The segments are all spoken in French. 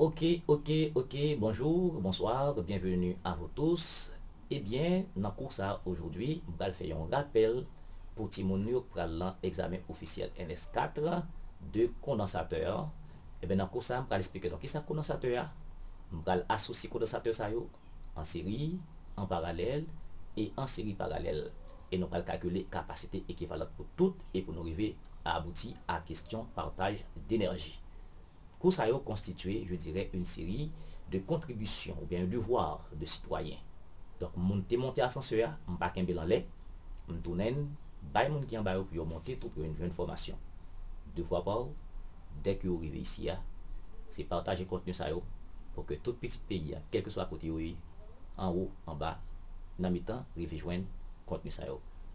Ok, bonjour, bonsoir, bienvenue à vous tous. Eh bien, dans le cours ça aujourd'hui, je vais faire un rappel pour Timonio pour l'examen officiel NS4 de condensateur. Eh bien, dans le cours ça, je vais expliquer donc qu'est-ce que condensateur. Je vais associer condensateur ça en série, en parallèle et en série parallèle. Et nous allons calculer capacité équivalente pour toutes et pour nous arriver à aboutir à la question partage d'énergie. Cours ça constitué, je dirais, une série de contributions ou bien un devoir de citoyen. Donc, monter ascenseur, je ne pas qu'un bilan lait, je tourne, je mon qui en bas pour monter tout pour une formation. Deux fois par dès que vous arrivez ici, c'est partager contenu ça pour que tout petit pays, quel que soit côté en haut, en bas, dans mi temps, rejoindre contenu ça.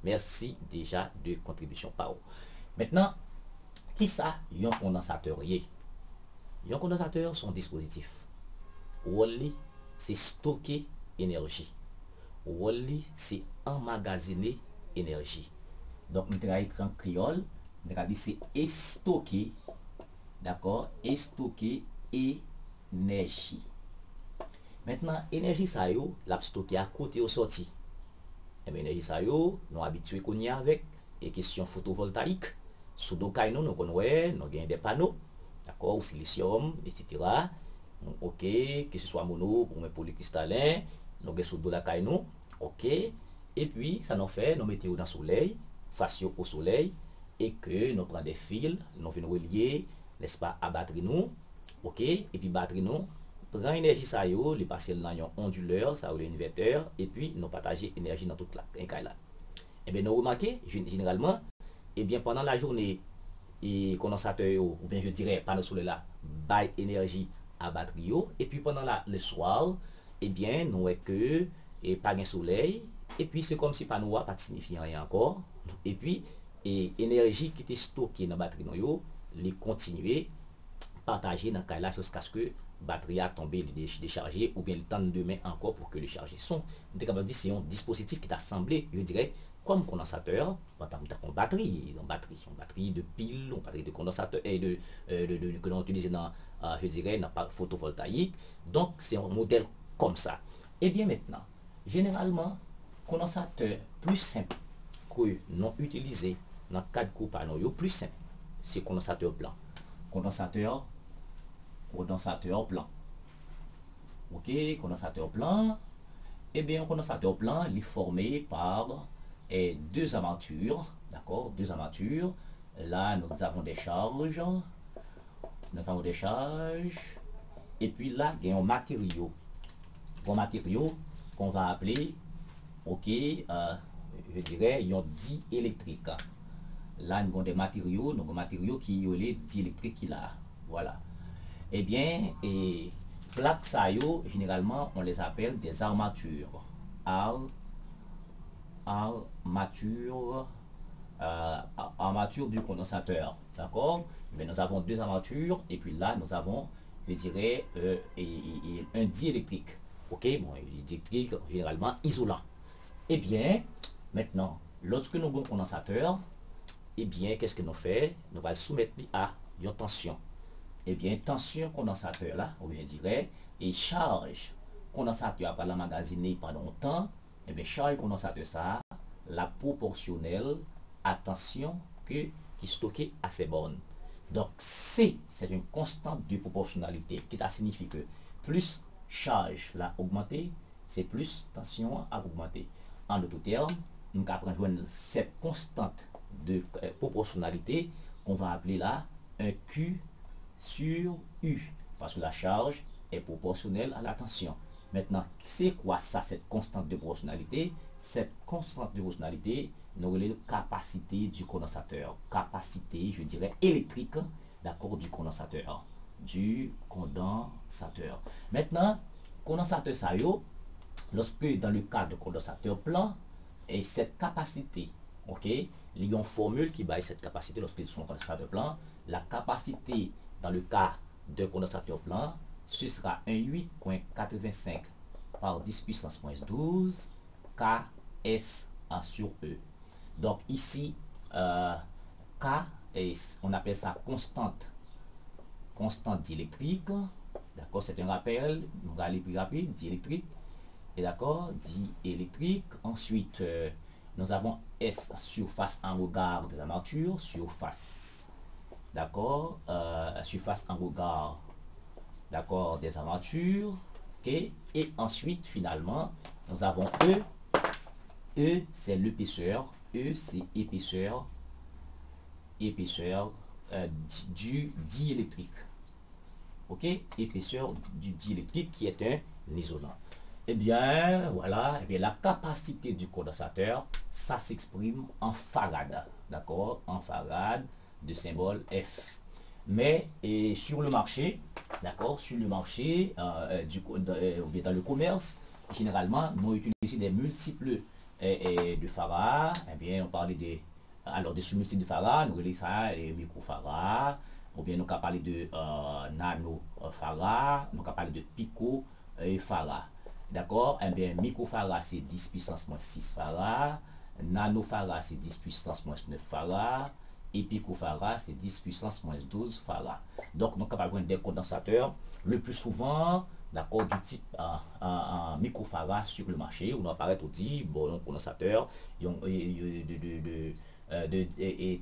Merci déjà de contribution par vous. Maintenant, qui ça, un condensateur? Un condensateur, son dispositif. Rôle, c'est stocker énergie. Rôle, c'est emmagasiner énergie. Donc, je vais écrire en créole. Je vais dire c'est stocker, d'accord, et stocker énergie. Maintenant, énergie, ça y est, la stocker à côté au sorti. Et bien, énergie, ça y est, nous habitués qu'on y avec, et question photovoltaïque. Sous nos cailloux, nous connaissons, nous avons des panneaux. D'accord, ou silicium, etc. Ok, que ce soit mono ou polycristallin, nous avons sous de la caille nous, ok. Et puis, ça nous fait, nous mettons dans le soleil, face au soleil, et que nous prenons des fils, nous venons relier, n'est-ce pas, à batterie nous, ok. Et puis, batterie nous, prend énergie, ça y est, les passer dans un onduleur, ça ou l'inverteur, et puis, nous partageons énergie dans toute la caille là. Et bien, nous remarquons, généralement, et bien, pendant la journée, et condensateur ou bien je dirais panneau solaire là bail énergie à batterie et puis pendant le soir et bien nous est que et pas de soleil et puis c'est comme si panneau pas signifié rien encore et puis et énergie qui était stockée dans batterie nous les continuer partager dans cas là jusqu'à ce que batterie a tombé déchargé ou bien le temps de demain encore pour que le charger son c'est un dispositif qui est assemblé je dirais comme condensateur, en batterie, de pile, en batterie de condensateur et que l'on utilise dans, je dirais, dans le photovoltaïque. Donc, c'est un modèle comme ça. Et bien maintenant, généralement, condensateur plus simple que non utilisé dans le cadre de panneau, plus simple, c'est condensateur blanc. Condensateur blanc. Ok, condensateur blanc. Eh bien, un condensateur blanc, il est formé par deux armatures, d'accord, deux armatures. Là, nous avons des charges. Et puis là, il y a un matériau. Un matériau qu'on va appeler, ok, je dirais, un diélectrique. Là, nous avons des matériaux, qui ont les diélectriques là. Voilà. Eh bien, et plaques ça, généralement, on les appelle des armatures. Armature du condensateur. D'accord. Mais nous avons deux armatures et puis là nous avons, je dirais, un diélectrique. Ok, bon, diélectrique généralement isolant. Eh bien, maintenant, lorsque nous avons un condensateur, eh bien, qu'est-ce que nous faisons? Nous allons soumettre à une tension. Eh bien, tension condensateur là, on dirait, et charge condensateur par l'emmagasiner pendant longtemps, eh bien, charge condensateur ça, la proportionnelle à tension qui est stockée à ces bornes. Donc, C, c'est une constante de proportionnalité qui signifie que plus charge l'a augmenté, c'est plus tension a augmenté. En d'autres termes, nous apprenons cette constante de proportionnalité qu'on va appeler là un Q sur U, parce que la charge est proportionnelle à la tension. Maintenant, c'est quoi ça, cette constante de proportionnalité? Cette constante de proportionnalité, nous avons la capacité du condensateur. Capacité, je dirais, électrique, d'accord, du condensateur. Maintenant, condensateur ça lorsque dans le cas de condensateur blanc, et cette capacité, ok, il y a une formule qui baille cette capacité lorsqu'ils sont condensateur blanc. La capacité dans le cas de condensateur blanc, ce sera 8,85 par 10 puissance moins 12 Ks A sur E. Donc ici, K, on appelle ça constante diélectrique, D'accord, c'est un rappel, on va aller plus rapide, diélectrique. Et d'accord, diélectrique. Ensuite, nous avons S, surface en regard de l'armature, surface. D'accord, surface en regard, d'accord, des armatures. Ok, et ensuite, finalement, nous avons E. E, c'est l'épaisseur. E, c'est épaisseur. Épaisseur du diélectrique. Ok, épaisseur du diélectrique qui est un isolant. Eh bien, voilà, eh bien, la capacité du condensateur, ça s'exprime en farad, d'accord, en farad de symbole F. Mais sur le marché, d'accord, sur le marché, ou bien dans le commerce, généralement, nous utilisons des multiples de farad. Eh bien, on parlait de sous-multiples de farad, nous utilisons ça, les microfarad, ou bien nous parler de nano farad, nous parler de pico farad. D'accord? Eh bien, microfarad, c'est 10 puissance moins 6 farad. Nanofarad, c'est 10 puissance moins 9 farad. Et picofarad, c'est 10 puissance moins 12 farad. Donc, nous sommes capables de des condensateurs le plus souvent, d'accord, du type microfarad sur le marché. On apparaît aussi, bon, condensateur, et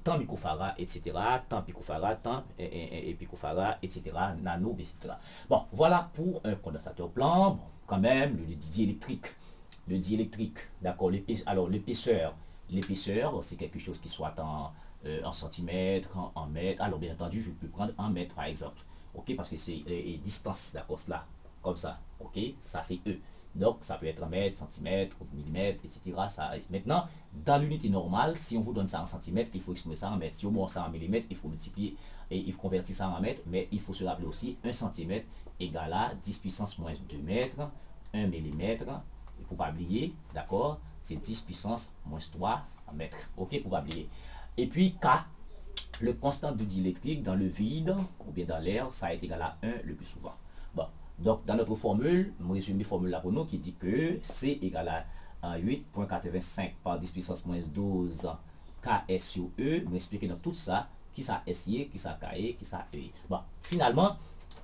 tant microfarad, etc., tant picofarad, tant et picofarad, etc., nano, etc. Bon, voilà pour un condensateur blanc. Bon, quand même, le diélectrique. Le diélectrique, d'accord. Alors, l'épaisseur, c'est quelque chose qui soit en centimètres, en mètres. Alors, bien entendu, je peux prendre en mètres, par exemple. Ok, parce que c'est distance, d'accord, cela, comme ça. Ok, ça c'est E. Donc, ça peut être en mètres, centimètres, millimètres, etc. Maintenant, dans l'unité normale, si on vous donne ça en centimètres, il faut exprimer ça en mètres. Si on monte ça en millimètres, il faut multiplier et il faut convertir ça en mètres. Mais il faut se rappeler aussi 1 centimètre égale à 10 puissance moins 2 mètres, 1 millimètre. Il ne faut pas oublier, d'accord, c'est 10 puissance moins 3 mètres. Ok, pour pas oublier. Et puis K, le constant de diélectrique dans le vide ou bien dans l'air, ça est égal à 1 le plus souvent. Bon, donc dans notre formule, je résume la formule là pour nous qui dit que C égale à 8,85 par 10 puissance moins 12 KS sur E. Nous expliquer dans tout ça, qui ça SI, qui ça KE, qui ça E. Bon, finalement,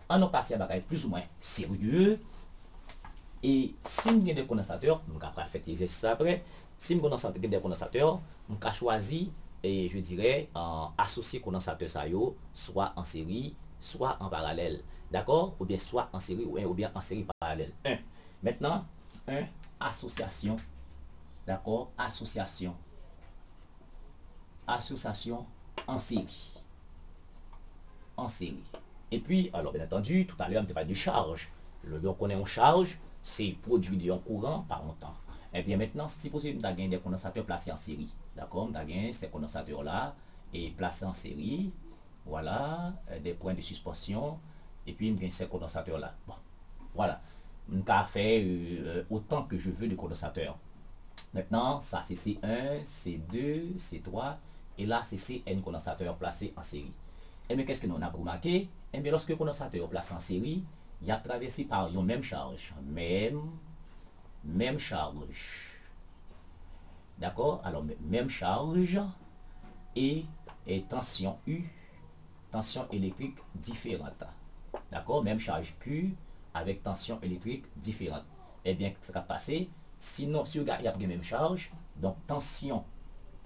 on a passé à bagaille plus ou moins sérieux. Et si nous avons des condensateurs, nous avons fait l'exercice après. Si nous avons des condensateurs, nous avons choisi, et je dirais, associer condensateur ça soit en série, soit en parallèle. D'accord? Ou bien soit en série ou bien en série parallèle. 1. Maintenant, 1. Association. D'accord? Association. Association en série. En série. Et puis, alors bien entendu, tout à l'heure, on te parlé de charge. Donc, on est en charge, c'est produit en courant par un temps. Et bien maintenant, si possible, nous avons des condensateurs placés en série. D'accord? Nous avons ces condensateurs-là et placés en série. Voilà, des points de suspension. Et puis, nous avons ces condensateurs-là. Bon, voilà. Nous avons fait autant que je veux de condensateurs. Maintenant, ça c'est C1, C2, C3. Et là, c'est CN condensateur placé en série. Et bien, qu'est-ce que nous avons remarqué? Et bien, lorsque le condensateur est placé en série, il a traversé par une même charge. Même charge. D'accord? Alors, même charge et tension U, tension électrique différente. D'accord? Même charge Q avec tension électrique différente. Eh bien, ça va passer. Sinon, si vous avez la même charge, donc tension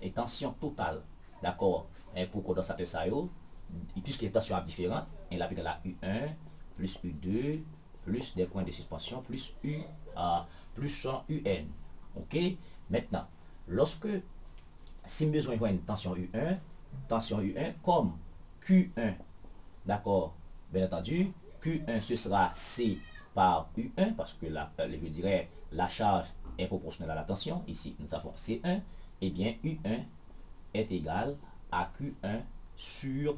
et tension totale, d'accord, pour condensateur ça, puisque les tensions sont différentes, il a la U1 plus U2 plus des points de suspension plus plus UN. Ok? Maintenant, lorsque si besoin de une tension U1 comme Q1, d'accord, bien entendu, Q1 ce sera C par U1 parce que je dirais la charge est proportionnelle à la tension. Ici, nous avons C1, et bien U1 est égal à Q1 sur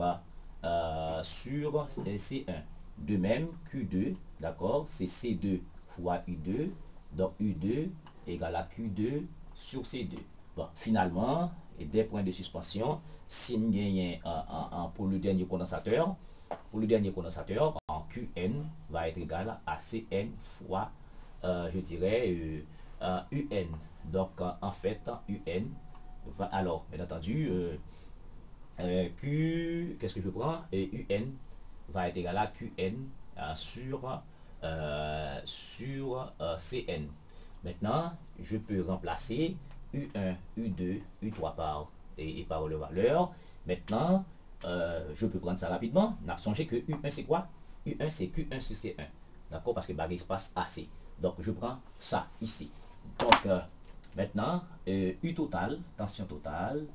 C1. De même, Q2, d'accord, c'est C2 fois U2, donc U2 égale à Q2 sur C2. Bon, finalement, et des points de suspension, si nous gagnons pour le dernier condensateur, en Qn va être égal à Cn fois, je dirais, Un. Donc, en fait, Un va, alors, bien entendu, qu'est-ce que je prends? Et Un va être égal à Qn Cn. Maintenant, je peux remplacer U1, U2, U3 par le valeur. Maintenant, je peux prendre ça rapidement. On a songé que U1 c'est quoi? U1 c'est Q1 sur C1. D'accord? Parce que il y a espace AC. Donc, je prends ça ici. Donc, maintenant, U total, tension totale,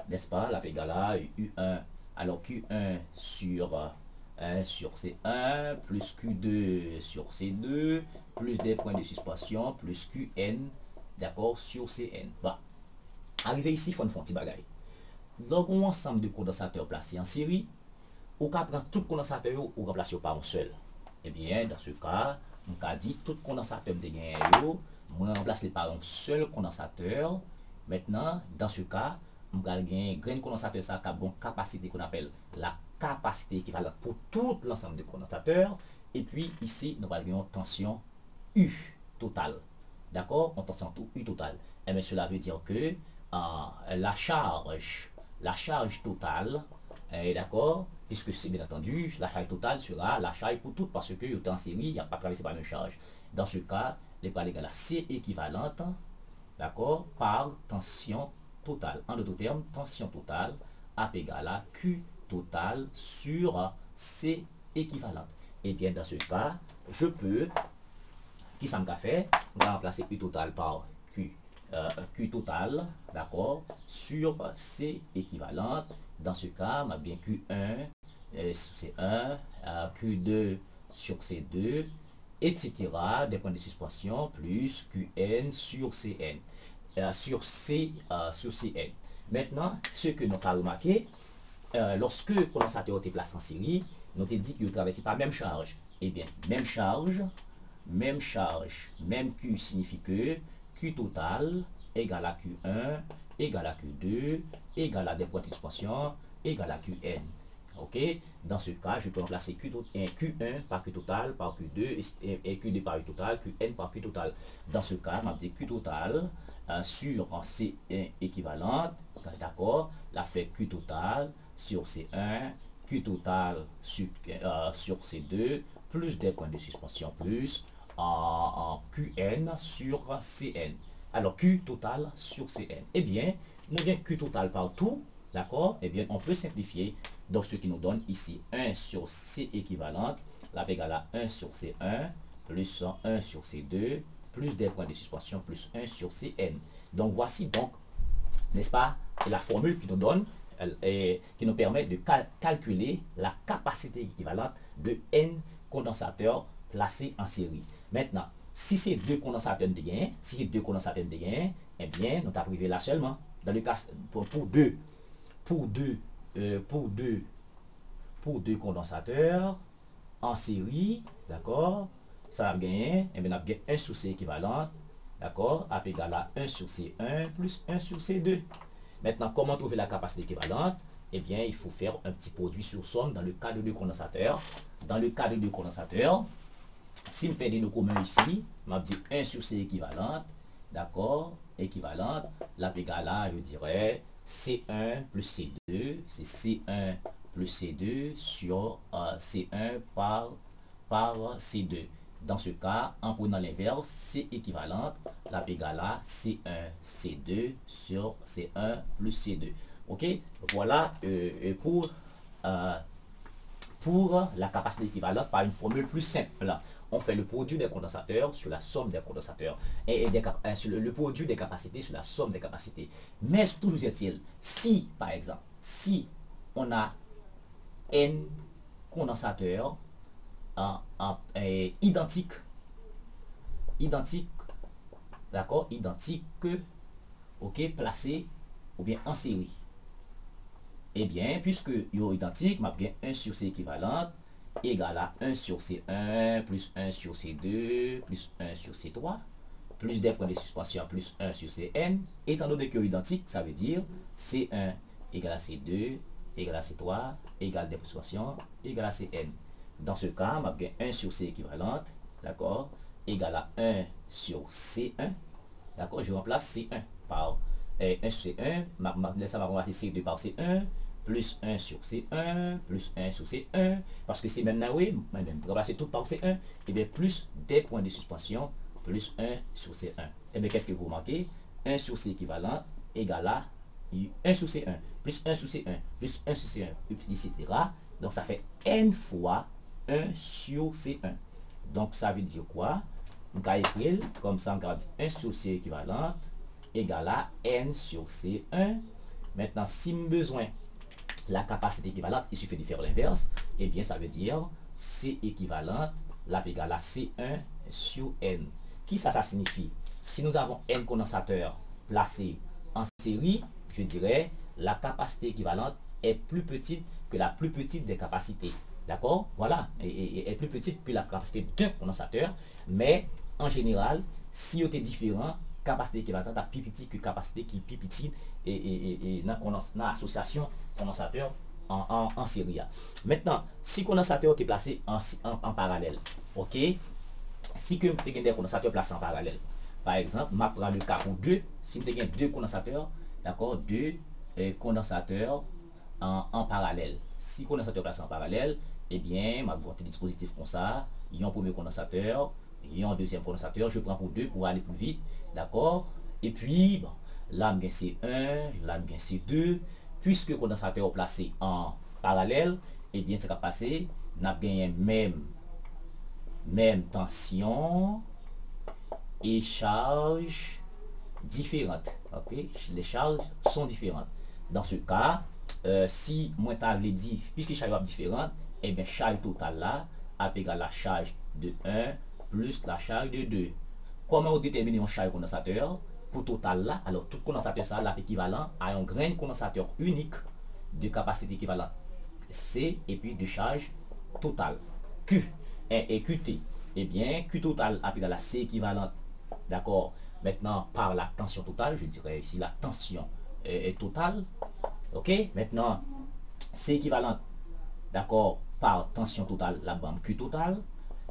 n'est-ce pas? La égale à U1. Alors, Q1 sur 1 sur C1 plus Q2 sur C2 plus des points de suspension plus Qn, d'accord, sur Cn. Voilà. Arrivé ici, il faut faire un petit bagage. Donc, un ensemble de condensateurs placés en série, ou qu'à prendre tout condensateur ou remplacer par un seul. Eh bien, dans ce cas, on a dit tout condensateur de gain, on remplace par un seul condensateur. Maintenant, dans ce cas, on a un grain condensateur ça a une capacité qu'on appelle la capacité équivalente pour tout l'ensemble de condensateurs. Et puis ici, nous avons une tension U totale. D'accord? En tension U totale. Et bien, cela veut dire que la charge totale, d'accord? Puisque c'est bien entendu, la charge totale sera la charge pour tout, parce que en série, il n'y a pas traversé par une charge. Dans ce cas, les poids égale à C équivalente, d'accord, par tension totale. En d'autres termes, tension totale A égale à Q totale sur C équivalente. Et bien, dans ce cas, je peux, qui ça me fait, on va remplacer U total par Q total, d'accord, sur C équivalente. Dans ce cas, on bien Q1 sur C1, Q2 sur C2, etc. Des points de suspension plus Qn sur Cn, sur Cn. Maintenant, ce que nous avons remarqué, lorsque le condensateur est placé en série, nous avons dit qu'il traverse par même charge. Eh bien, même charge, même Q signifie que Q total égale à Q1, égale à Q2, égale à des points de suspension, égale à Qn. Ok? Dans ce cas, je peux remplacer Q1 par Q total, par Q2, et Q2 par U total, Qn par Q total. Dans ce cas, on va dire Q total sur C1 équivalente, d'accord? La fait Q total sur C1, Q total sur C2, plus des points de suspension, plus en Qn sur Cn. Alors, Q total sur Cn. Eh bien, nous avons Q total partout, d'accord? Eh bien, on peut simplifier. Donc, ce qui nous donne ici 1 sur C équivalente, la égale à 1 sur C1, plus 1 sur C2, plus des points de suspension, plus 1 sur Cn. Donc, voici donc, n'est-ce pas, la formule qui nous donne, qui nous permet de calculer la capacité équivalente de N condensateurs placés en série. Maintenant, si c'est deux condensateurs de gain, eh bien, nous avons privé là seulement. Dans le cas pour deux condensateurs en série, d'accord, ça va gagner, et bien, on a gagné 1 sur C équivalent, d'accord, A égale à 1 sur C1 plus 1 sur C2. Maintenant, comment trouver la capacité équivalente? Eh bien, il faut faire un petit produit sur somme dans le cas de deux condensateurs. Dans le cas de deux condensateurs, si je fais des deux communs ici, je dis 1 sur C équivalente, d'accord, équivalente, la égale à, je dirais, C1 plus C2, c'est C1 plus C2 sur C1 par C2. Dans ce cas, en prenant l'inverse, C équivalente, la égale à C1 C2 sur C1 plus C2. Ok, voilà pour la capacité équivalente par une formule plus simple. On fait le produit des condensateurs sur la somme des condensateurs et sur le produit des capacités sur la somme des capacités. Mais toujours est-il, si par exemple, si on a N condensateurs identiques, d'accord, identiques, ok, placés ou bien en série. Eh bien, puisque ils sont identiques, je vais 1 sur C équivalente égale à 1 sur C1 plus 1 sur C2 plus 1 sur C3 plus des points de suspension plus 1 sur Cn. Étant donné qu'ils sont identiques, ça veut dire C1 égale à C2 égale à C3 égale des points de suspension égale à Cn. Dans ce cas, je vais 1 sur C équivalente, d'accord, égale à 1 sur C1, d'accord, je remplace C1 par 1 sur C1, ça va remplacer C2 par C1, plus 1 sur C1, plus 1 sur C1, parce que c'est maintenant, oui, même pour remplacer tout par C1, et bien plus des points de suspension, plus 1 sur C1. Et bien qu'est-ce que vous manquez? 1 sur C équivalent égale à 1 sur C1, plus 1 sur C1, plus 1 sur C1, etc. Donc ça fait n fois 1 sur C1. Donc ça veut dire quoi? On va écrire comme ça, on va dire 1 sur C équivalent égale à n sur C1. Maintenant, si j'ai besoin la capacité équivalente, il suffit de faire l'inverse. Et bien, ça veut dire C équivalent, là, égale à C1 sur N. Qui ça signifie? Si nous avons N condensateurs placés en série, je dirais la capacité équivalente est plus petite que la plus petite des capacités. D'accord? Voilà. Et est plus petite que la capacité d'un condensateur. Mais en général, si on est différent, capacité équivalente à plus petite que capacité qui est plus petite et dans l'association condensateur en série. Maintenant, si condensateur est placé en parallèle, ok? Si que tu as des condensateurs placés en parallèle, par exemple, je prends le cas pour 2, si tu as deux condensateurs, d'accord, deux condensateurs en parallèle. Si condensateur placé en parallèle, eh bien, je vais avoir des dispositifs comme ça, il y a un premier condensateur, il y a un deuxième condensateur, je prends pour 2 pour aller plus vite, d'accord? Et puis, bon, là, c'est 1, là, c'est 2. Puisque le condensateur est placé en parallèle, eh bien, ça va passer, on a gagné même tension et charge différentes. Okay? Les charges sont différentes. Dans ce cas, si moi t'avais dit, puisque les charges sont différentes, eh bien, charge totale là, égale la charge de 1 plus la charge de 2. Comment on détermine un charge condensateur? Pour total là, alors tout condensateur ça là équivalent à un grain condensateur unique de capacité équivalente C et puis de charge totale Q et QT. Eh bien, Q total égale à C équivalente, d'accord, maintenant par la tension totale, je dirais ici la tension est totale, ok, maintenant C équivalente, d'accord, par tension totale, la bande Q totale.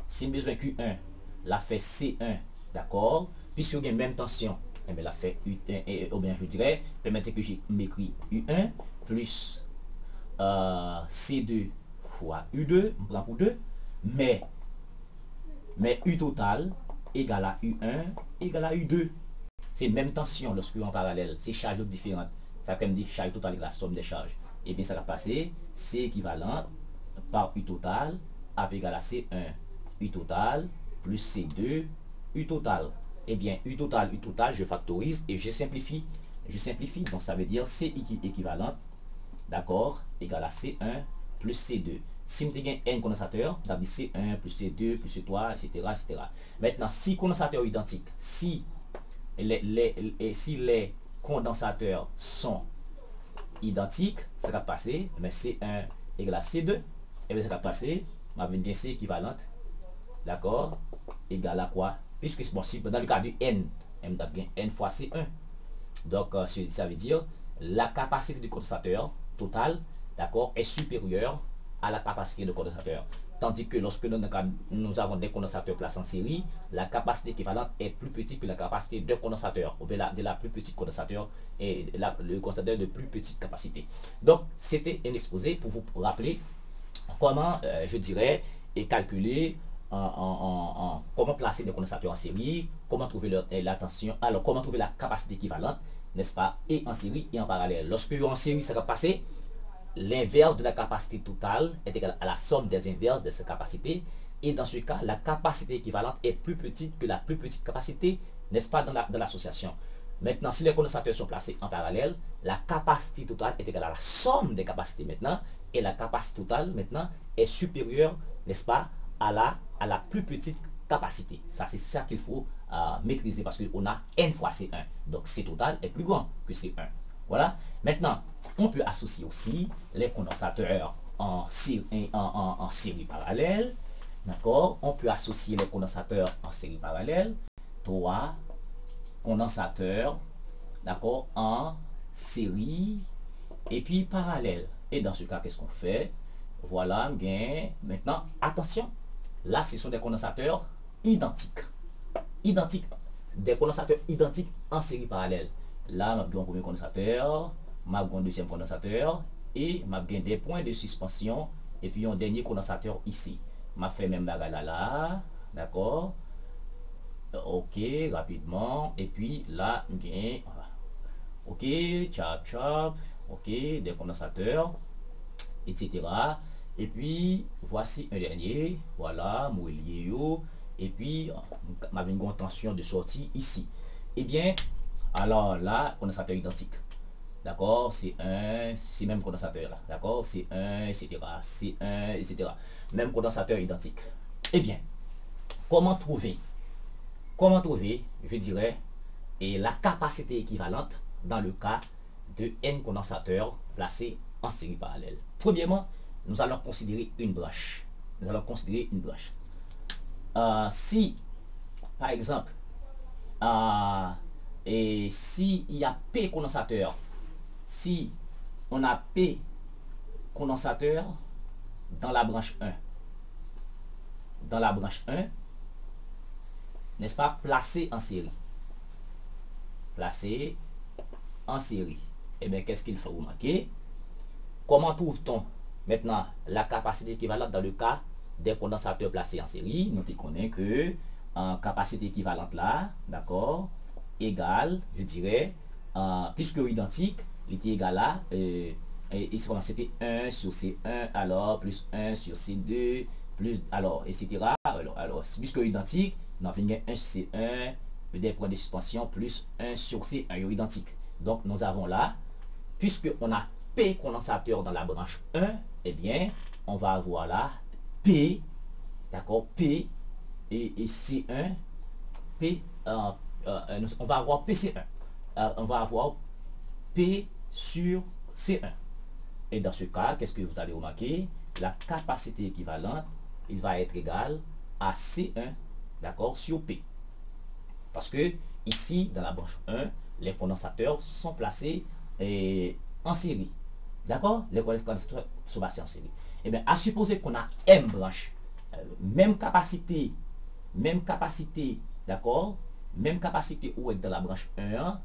Si besoin Q1, la fait C1, d'accord, puisque il y a même tension, et bien la fait U1, ou bien je dirais, permettez que j'ai m'écrit U1 plus C2 fois U2, on prend pour 2, mais U total égale à U1 égale à U2. C'est même tension lorsque en parallèle, c'est charges différentes. Ça comme dit charge totale égale la somme des charges. Et bien ça va passer C équivalent par U total égale à C1 U total plus C2 U total. Eh bien, U total, je factorise et je simplifie. Donc ça veut dire C équivalent, d'accord, égale à C1 plus C2. Si je gagne N condensateur, ça veut dire C1 plus C2 plus C3, etc., etc. Maintenant, si condensateurs identiques, si les condensateurs sont identiques, ça va passer, mais C1 égale à C2, et bien ça va passer, ma bien C équivalente, d'accord, égale à quoi? Puisque bon, si dans le cas du N, N fois C1. Donc, ça veut dire la capacité du condensateur total, d'accord, est supérieure à la capacité de condensateur. Tandis que lorsque nous avons des condensateurs placés en série, la capacité équivalente est plus petite que la capacité de condensateur, ou bien de la plus petite condensateur et le condensateur de plus petite capacité. Donc, c'était un exposé pour vous rappeler comment, je dirais, et calculer comment placer des condensateurs en série, comment trouver la tension, alors comment trouver la capacité équivalente, n'est-ce pas, et en série et en parallèle. Lorsque en série, ça va passer, l'inverse de la capacité totale est égal à la somme des inverses de cette capacité, et dans ce cas, la capacité équivalente est plus petite que la plus petite capacité, n'est-ce pas, dans l'association. Maintenant, si les condensateurs sont placés en parallèle, la capacité totale est égale à la somme des capacités maintenant, et la capacité totale maintenant est supérieure, n'est-ce pas, à la plus petite capacité. Ça, c'est ça qu'il faut maîtriser parce qu'on a N fois C1. Donc, C total est plus grand que C1. Voilà. Maintenant, on peut associer aussi les condensateurs en série parallèle. D'accord. On peut associer les condensateurs en série parallèle. 3 condensateurs, d'accord, en série et puis parallèle. Et dans ce cas, qu'est-ce qu'on fait? Voilà, bien. Maintenant, attention. Là, ce sont des condensateurs identiques. Des condensateurs identiques en série parallèle. Là, je vais un premier condensateur, je vais un deuxième condensateur, et m'a bien des points de suspension et puis un dernier condensateur ici. M'a fait même bagarre là, d'accord? Ok, rapidement. Et puis là, bien, ok, chop chop, ok, des condensateurs, etc. Et puis, voici un dernier, voilà, Moelio. Et puis, on avait une tension de sortie ici. Eh bien, alors là, condensateur identique. D'accord, c'est un, même condensateur là. D'accord, c'est un, etc. C'est un, etc. Même condensateur identique. Eh bien, comment trouver, je dirais, et la capacité équivalente dans le cas de N condensateurs placés en série parallèle. Premièrement, nous allons considérer une branche. Si, par exemple, et si il y a P condensateur, si on a P condensateur dans la branche 1, n'est-ce pas, placé en série. Eh bien, qu'est-ce qu'il faut remarquer? Comment trouve-t-on maintenant la capacité équivalente dans le cas des condensateurs placés en série? Nous connaissons que en capacité équivalente là, d'accord, égale, je dirais, puisque identique, il était égal à, c'était 1 sur C1, alors plus 1 sur C2, plus, alors, etc. Alors puisque identique, nous avons 1 sur C1, des points de suspension, plus 1 sur C1, identique. Donc, nous avons là, puisque on a P condensateur dans la branche 1, eh bien, on va avoir là P, d'accord, P et C1, P, on va avoir PC1, on va avoir P sur C1. Et dans ce cas, qu'est-ce que vous allez remarquer? La capacité équivalente, il va être égal à C1, d'accord, sur P. Parce que ici, dans la branche 1, les condensateurs sont placés en série. D'accord? Les condensateurs sont placés en série. Et bien, à supposer qu'on a M branches, même capacité, d'accord? Même capacité où est dans la branche 1,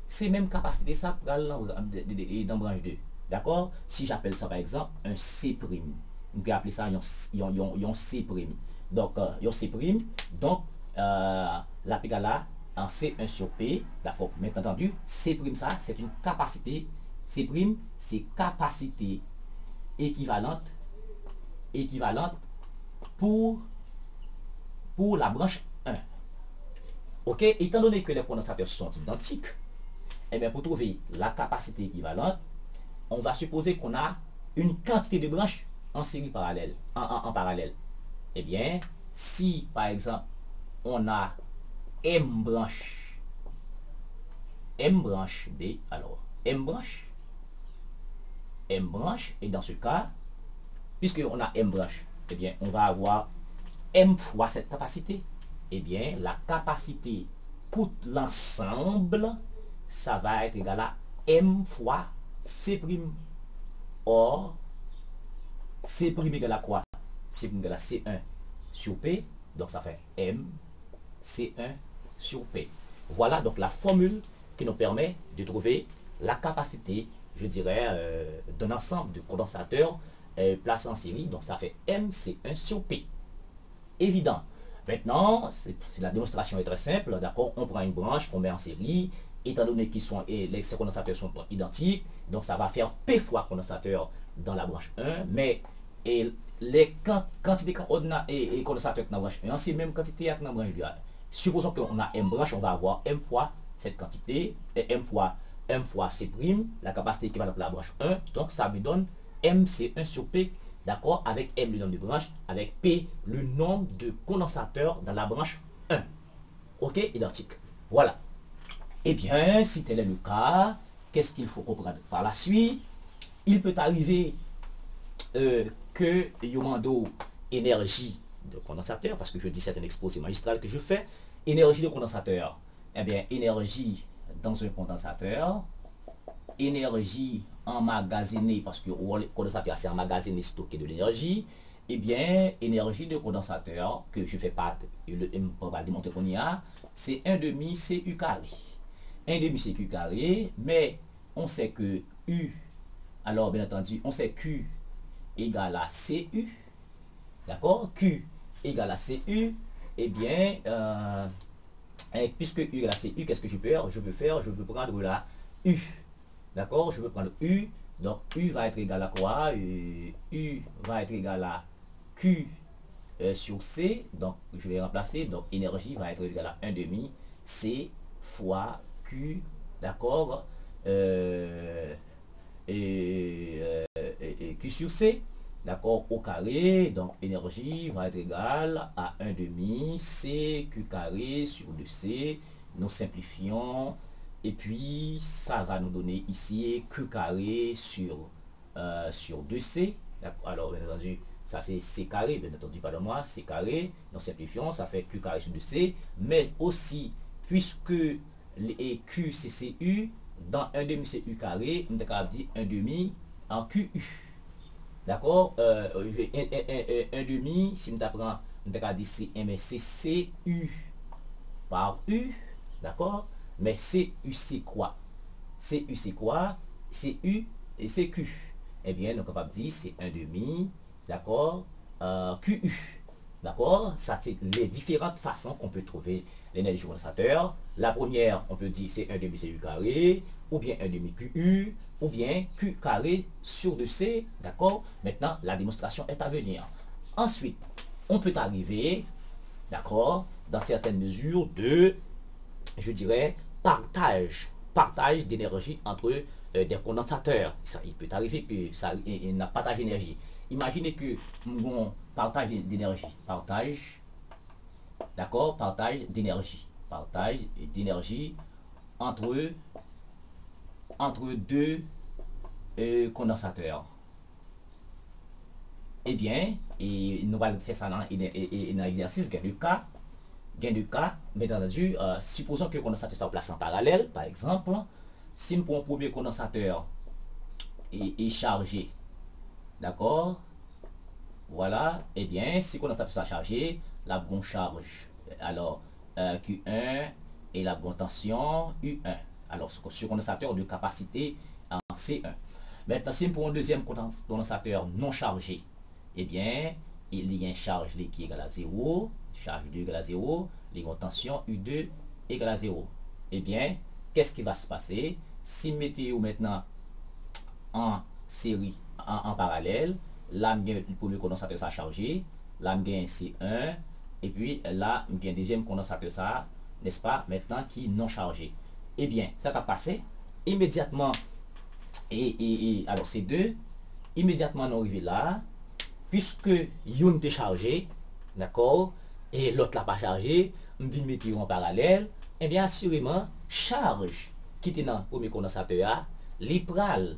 c'est même capacité ça dans la branche 2. D'accord? Si j'appelle ça par exemple un C', on peut appeler ça un C'. Donc, un C', donc, la P là en C1 sur P, d'accord, mais entendu, C' ça, c'est une capacité, C', c'est capacité équivalente pour la branche 1. Ok, étant donné que les condensateurs sont identiques, et bien pour trouver la capacité équivalente, on va supposer qu'on a une quantité de branches en série parallèle, en parallèle. Eh bien, si par exemple on a M branche D, alors M branche, et dans ce cas, puisque on a M branche, eh bien on va avoir M fois cette capacité. Eh bien, la capacité pour l'ensemble, ça va être égal à M fois C'. Or, C' égale à quoi? C' égale à C1 sur P, donc ça fait M C1 sur P. Voilà donc la formule qui nous permet de trouver la capacité, je dirais, d'un ensemble de condensateurs placés en série. Donc ça fait MC1 sur P. Évident. Maintenant, la démonstration est très simple. D'accord, on prend une branche qu'on met en série. Étant donné qu'ils sont, ces condensateurs sont identiques, donc ça va faire P fois condensateur dans la branche 1. Mais les quantités et condensateurs dans la branche 1, c'est la même quantité dans la branche 2. Supposons qu'on a M branche, on va avoir M fois cette quantité, et M fois C', la capacité équivalente de la branche 1. Donc ça me donne MC1 sur P, d'accord, avec M le nombre de branches, avec P le nombre de condensateurs dans la branche 1. Ok, identique. Voilà. Eh bien, si tel est le cas, qu'est-ce qu'il faut comprendre par la suite? Il peut arriver que Yomando énergie de condensateur, parce que je dis c'est un exposé magistral que je fais, énergie de condensateur, eh bien, énergie dans un condensateur, énergie emmagasinée, parce que le condensateur c'est emmagasiné, stocké de l'énergie, eh bien, énergie de condensateur, que je fais pas, on va démontrer qu'on y a, c'est 1 demi CU carré. 1 demi CU carré, mais on sait que U Alors, bien entendu, on sait Q égale à CU. D'accord? Q égale à CU. Eh bien, puisque U égale à CU, qu'est-ce que je peux faire? Je peux prendre la U. D'accord? Je peux prendre U. Donc, U va être égal à quoi? U va être égal à Q sur C. Donc, je vais remplacer. Donc, énergie va être égale à 1 demi C fois Q. D'accord? Et Q sur C. D'accord, au carré, donc énergie va être égale à 1 demi C Q carré sur 2C. Nous simplifions. Et puis, ça va nous donner ici Q carré sur 2C. Alors, bien entendu, ça c'est C carré, bien entendu, pas de moi, C carré. Nous simplifions, ça fait Q carré sur 2C. Mais aussi, puisque les Q c'est CU, dans 1 demi CU carré, on est capable de dire 1 demi en QU. D'accord? 1 demi, si on apprend, on est capable de dire c'est mais c'est CU par U. D'accord? Mais CU c'est quoi? CU c'est quoi? CU et CQ. Eh bien, on est capable de dire c'est 1 demi, d'accord? QU. D'accord? Ça, c'est les différentes façons qu'on peut trouver l'énergie du condensateur. La première, on peut dire c'est 1 demi CU carré, ou bien 1 demi QU, ou bien Q carré sur 2C. D'accord? Maintenant, la démonstration est à venir. Ensuite, on peut arriver, d'accord, dans certaines mesures de, je dirais, partage d'énergie entre des condensateurs. Ça, il peut arriver que ça n'a pas partage d'énergie. Imaginez que nous partage d'énergie. D'accord? Partage d'énergie entre deux condensateurs. Eh bien, nous allons faire ça dans l'exercice gain de cas. Bien entendu, supposons que le condensateur soit placé en parallèle. Par exemple, si pour un premier condensateur est chargé, d'accord, voilà, eh bien, si le condensateur soit chargé, la bonne charge, alors Q1 et la bonne tension U1. Alors, ce condensateur de capacité en C1. Maintenant, si pour un deuxième condensateur non chargé, eh bien, il y a une charge qui est égale à 0, charge 2 égale à 0, les bonnes tensions U2 égale à 0. Eh bien, qu'est-ce qui va se passer? Si mettez maintenant en série, en parallèle, là, le premier condensateur ça chargé, là, C1, et puis là, le deuxième condensateur ça, n'est-ce pas, maintenant qui est non chargé. Eh bien, ça va passer immédiatement, alors c'est 2, immédiatement nous arrivons là, puisque une est chargé, d'accord, et l'autre l'a pas chargé, on vient mettre en parallèle, eh bien, assurément, charge qui était dans le premier condensateur, les pral,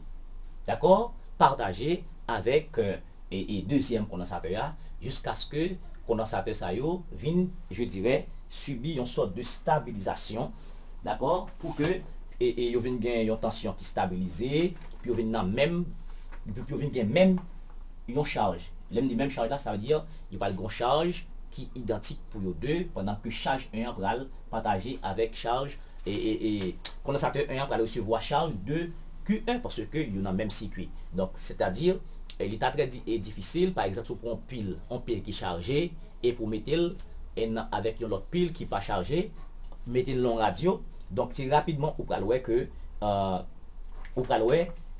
d'accord, partagé avec et deuxième condensateur, jusqu'à ce que le condensateur ça vienne, je dirais, subir une sorte de stabilisation, d'accord, pour que il vienne gagner une tension qui stabilisée, puis il vienne même une charge. Même charge là, ça veut dire il y a une charge qui est identique pour les deux, pendant que charge 1 va partager avec charge et condensateur 1 va recevoir charge de Q1 parce qu'il y a le même circuit. Donc, c'est-à-dire, il est très difficile, par exemple, pour un pile qui est chargé et pour mettre avec une autre pile qui n'est pas chargée, mettez le long radio. Donc, c'est rapidement ou pas que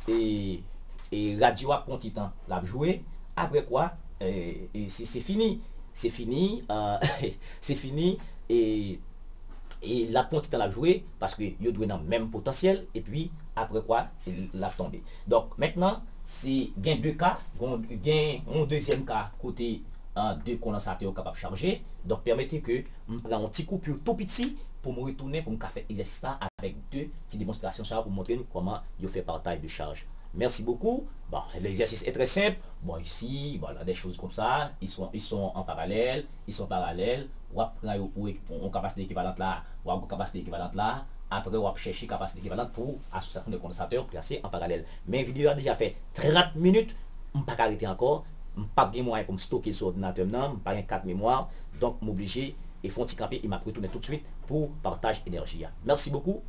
et radio a un petit temps la jouer. Après quoi, c'est fini. C'est fini. C'est fini. Et la petit temps la jouer parce que il doit dans le même potentiel. Et puis, après quoi, il l'a tombé. Donc, maintenant, c'est gain deux cas. Gain un deuxième cas côté deux condensateurs capables de charger. Donc, permettez que je prenne un petit coupure tout petit pour me retourner pour me faire exercice avec deux petites démonstrations pour montrer comment je fais partage de charge. Merci beaucoup. Bon, l'exercice est très simple. Bon, ici, voilà, des choses comme ça. Ils sont en parallèle. On a capacité équivalente là. On a capacité équivalente là. Après, on va chercher capacité équivalente pour association de condensateurs placés en parallèle. Mais la vidéo a déjà fait 30 minutes. Je ne peux pas arrêter encore. Je n'ai pas de moyen pour me stocker sur l'ordinateur. Je n'ai pas de carte mémoire. Donc, je suis obligé et faut camper. Il m'a retourné tout de suite pour partage énergie. Merci beaucoup.